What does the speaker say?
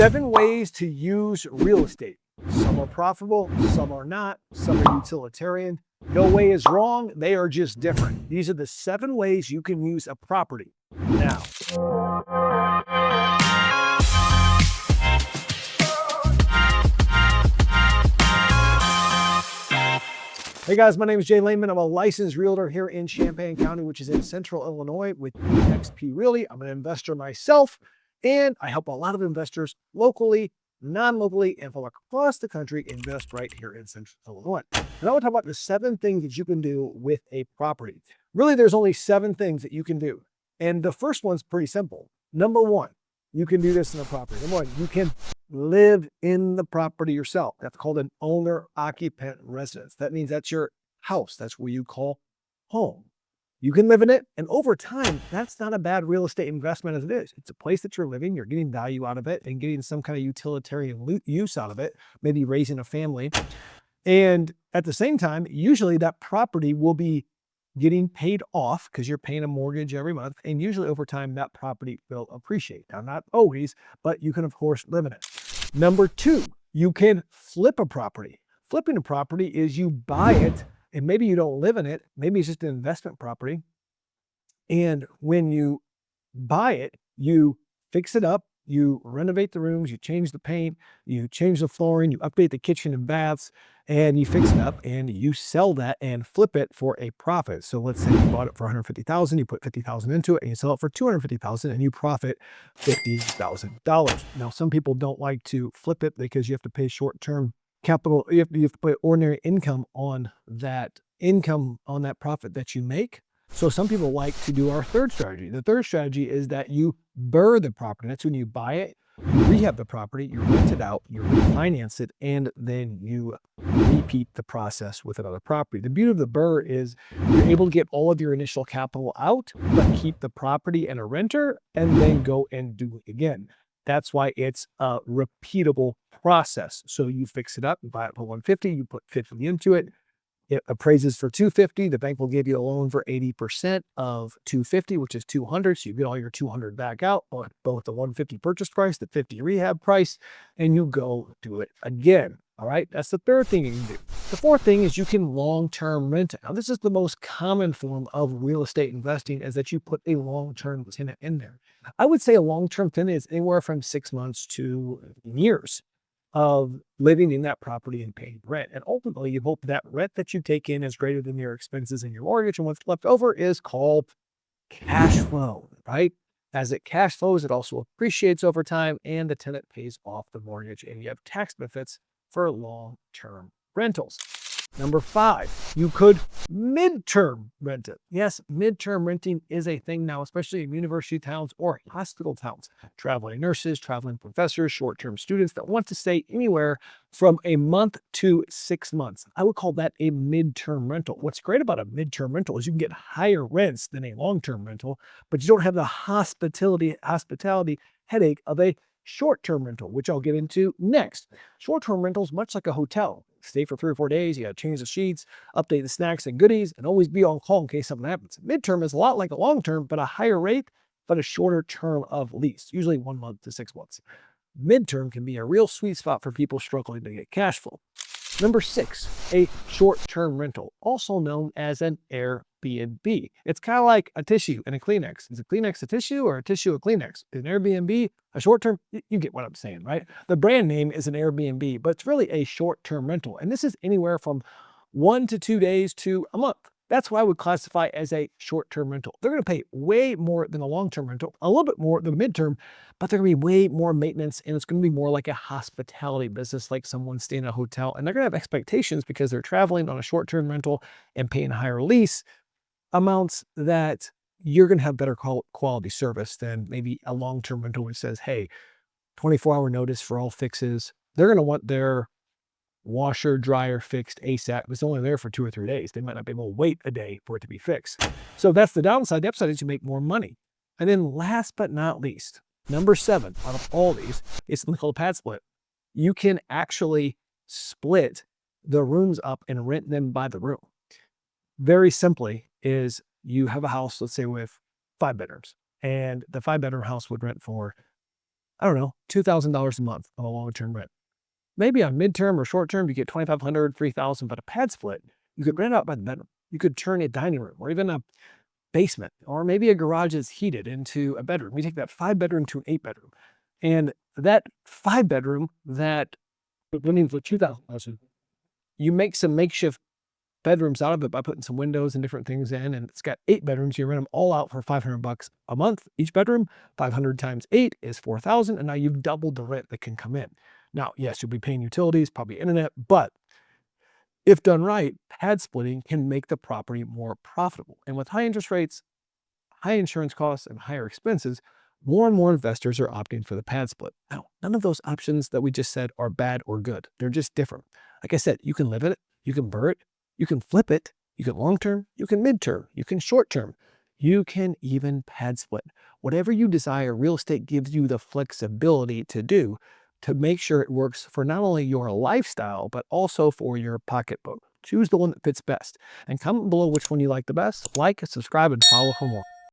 7 ways to use real estate. Some are profitable, some are not, some are utilitarian. No way is wrong, they are just different. These are the 7 ways you can use a property. Now, hey guys, my name is Jay Lehman. I'm a licensed realtor here in Champaign County, which is in central Illinois with eXp Realty. I'm an investor myself, and I help a lot of investors locally, non-locally, and from across the country invest right here in central Illinois. And I want to talk about the 7 things that you can do with a property. Really, there's only 7 things that you can do. And the first one's pretty simple. Number 1, you can do this in a property. Number 1, you can live in the property yourself. That's called an owner-occupant residence. That means that's your house. That's where you call home. You can live in it, and over time, that's not a bad real estate investment as it is. It's a place that you're living, you're getting value out of it, and getting some kind of utilitarian use out of it, maybe raising a family. And at the same time, usually that property will be getting paid off because you're paying a mortgage every month. And usually over time, that property will appreciate. Now, not always, but you can, of course, live in it. Number 2, you can flip a property. Flipping a property is you buy it, and maybe you don't live in it. Maybe it's just an investment property. And when you buy it, you fix it up, you renovate the rooms, you change the paint, you change the flooring, you update the kitchen and baths, and you fix it up and you sell that and flip it for a profit. So let's say you bought it for $150,000, you put $50,000 into it, and you sell it for $250,000, and you profit $50,000. Now, some people don't like to flip it because you have to pay short-term capital. You have to put ordinary income on that profit that you make. So some people like to do our third strategy. The third strategy is that you BRRRR the property. That's when you buy it, you rehab the property, you rent it out, you refinance it, and then you repeat the process with another property. The beauty of the BRRRR is you're able to get all of your initial capital out, but keep the property and a renter, and then go and do it again. That's why it's a repeatable process. So you fix it up, you buy it for $150, you put $50 into it. It appraises for $250. The bank will give you a loan for 80% of $250, which is $200. So you get all your $200 back out on both the $150 purchase price, the $50 rehab price, and you go do it again. All right. That's the third thing you can do. The fourth thing is you can long-term rent it. Now, this is the most common form of real estate investing, is that you put a long-term tenant in there. I would say a long-term tenant is anywhere from 6 months to years of living in that property and paying rent. And ultimately, you hope that rent that you take in is greater than your expenses and your mortgage. And what's left over is called cash flow, right? As it cash flows, it also appreciates over time, and the tenant pays off the mortgage, and you have tax benefits for long-term rentals. Number 5, you could midterm rent it. Yes, midterm renting is a thing now, especially in university towns or hospital towns. Traveling nurses, traveling professors, short-term students that want to stay anywhere from a month to 6 months. I would call that a midterm rental. What's great about a midterm rental is you can get higher rents than a long-term rental, but you don't have the hospitality headache of a short-term rental, which I'll get into next. Short-term rentals, much like a hotel. Stay for 3 or 4 days, you got to change the sheets, update the snacks and goodies, and always be on call in case something happens. Midterm is a lot like a long-term, but a higher rate, but a shorter term of lease, usually 1 month to 6 months. Midterm can be a real sweet spot for people struggling to get cash flow. Number 6, a short-term rental, also known as an Airbnb. It's kind of like a tissue and a Kleenex. Is a Kleenex a tissue, or a tissue a Kleenex? An Airbnb, a short-term, you get what I'm saying, right? The brand name is an Airbnb, but it's really a short-term rental. And this is anywhere from 1 to 2 days to a month. That's what I would classify as a short-term rental. They're going to pay way more than a long-term rental, a little bit more than midterm, but they're going to be way more maintenance, and it's going to be more like a hospitality business, like someone staying in a hotel. And they're going to have expectations because they're traveling on a short-term rental and paying higher lease amounts, that you're going to have better quality service than maybe a long-term rental, which says, hey, 24-hour notice for all fixes. They're going to want their washer, dryer fixed ASAP. It's only there for 2 or 3 days. They might not be able to wait a day for it to be fixed. So that's the downside. The upside is you make more money. And then last but not least, number 7 out of all these is something called a pad split. You can actually split the rooms up and rent them by the room. Very simply is you have a house, let's say with 5 bedrooms, and the 5-bedroom house would rent for I don't know, $2,000 a month on a long-term rent. Maybe on midterm or short term, you get 2,500, 3,000, but a pad split, you could rent out by the bedroom. You could turn a dining room or even a basement, or maybe a garage is heated into a bedroom. You take that 5-bedroom to an 8-bedroom. And that 5-bedroom that running for 2,000, you make some makeshift bedrooms out of it by putting some windows and different things in, and it's got 8 bedrooms. You rent them all out for $500 a month each bedroom. 500 times 8 is 4,000, and now you've doubled the rent that can come in. Now, yes, you'll be paying utilities, probably internet, but if done right, pad splitting can make the property more profitable. And with high interest rates, high insurance costs, and higher expenses, more and more investors are opting for the pad split. Now, none of those options that we just said are bad or good. They're just different. Like I said, you can live in it, you can burr it, you can flip it, you can long-term, you can mid-term, you can short-term, you can even pad split. Whatever you desire, real estate gives you the flexibility to do to make sure it works for not only your lifestyle, but also for your pocketbook. Choose the one that fits best. And comment below which one you like the best. Like, subscribe, and follow for more.